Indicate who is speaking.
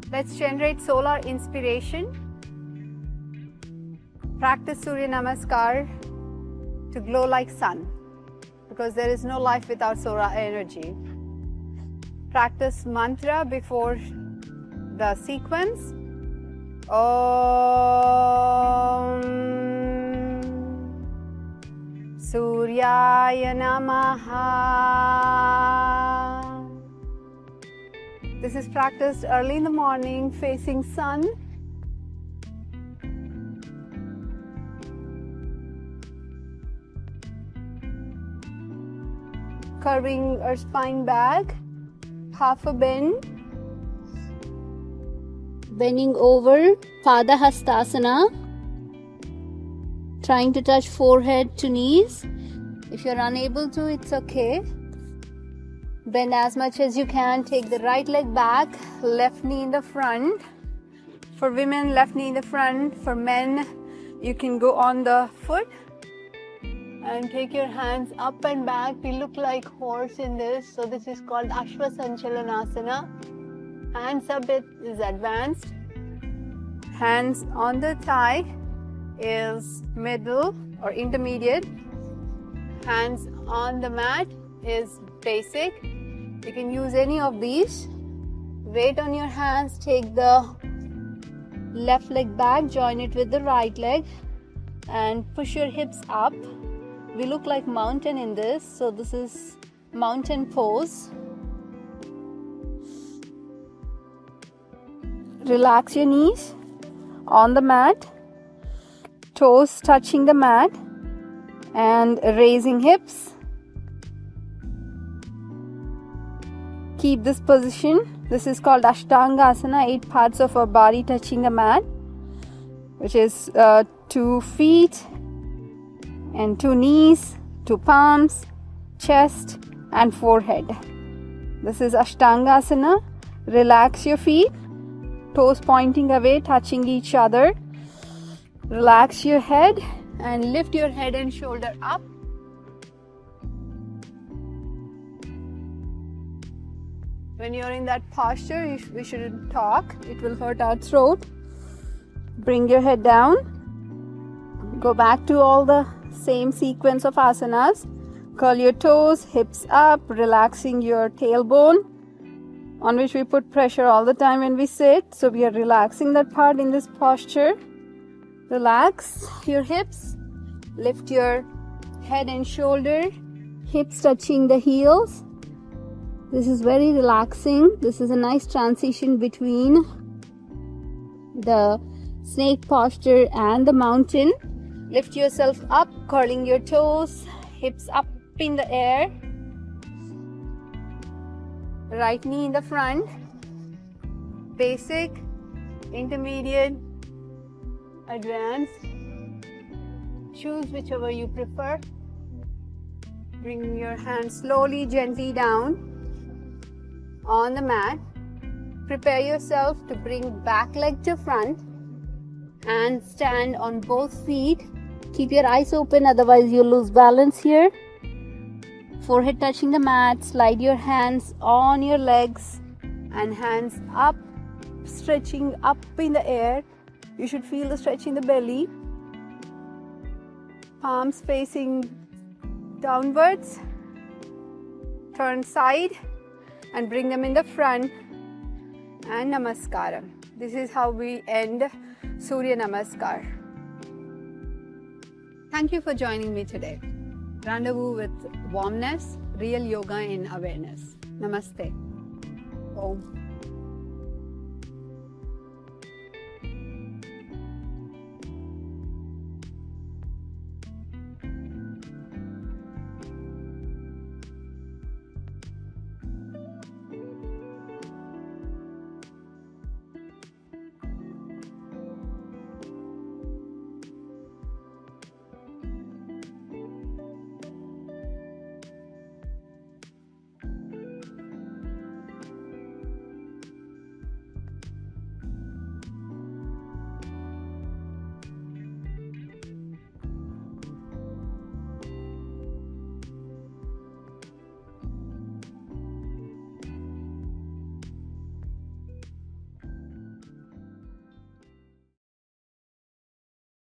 Speaker 1: Let's generate solar inspiration. Practice Surya Namaskar to glow like sun, because there is no life without solar energy. Practice mantra before the sequence. Om Surya Namaha. This is practiced early in the morning, facing sun. Curving our spine back, half a bend. Bending over, Pada-hasta-asana. Trying to touch forehead to knees. If you're unable to, it's okay. Bend as much as you can. Take the right leg back, left knee in the front. For women, left knee in the front. For men, you can go on the foot. And take your hands up and back. We look like horse in this. So this is called Ashwa-Sanchalan-asana. Hands up is advanced. Hands on the thigh is middle or intermediate. Hands on the mat is basic. You can use any of these. Weight on your hands. Take the left leg back. Join it with the right leg. And push your hips up. We look like mountain in this, so this is mountain pose. Relax your knees on the mat, toes touching the mat, and raising hips. Keep this position. This is called Ashtanga-asana, 8 parts of our body touching the mat, which is 2 feet, and 2 knees, 2 palms, chest and forehead. This is Ashtanga-asana. Relax your feet, toes pointing away, touching each other. Relax your head and lift your head and shoulder up. When you're in that posture, we shouldn't talk. It will hurt our throat. Bring your head down. Go back to all the same sequence of asanas. Curl your toes, hips up, relaxing your tailbone, on which we put pressure all the time when we sit. So we are relaxing that part in this posture. Relax your hips. Lift your head and shoulder, hips touching the heels. This is very relaxing. This is a nice transition between the snake posture and the mountain. Lift yourself up, curling your toes, hips up in the air. Right knee in the front. Basic, intermediate, advanced. Choose whichever you prefer. Bring your hands slowly, gently down on the mat. Prepare yourself to bring back leg to front and stand on both feet. Keep your eyes open, otherwise you'll lose balance here. Forehead touching the mat. Slide your hands on your legs and hands up, stretching up in the air. You should feel the stretch in the belly. Palms facing downwards. Turn side and bring them in the front. And Namaskaram. This is how we end Surya Namaskar. Thank you for joining me today. Rendezvous with warmness, real yoga in awareness. Namaste. Om.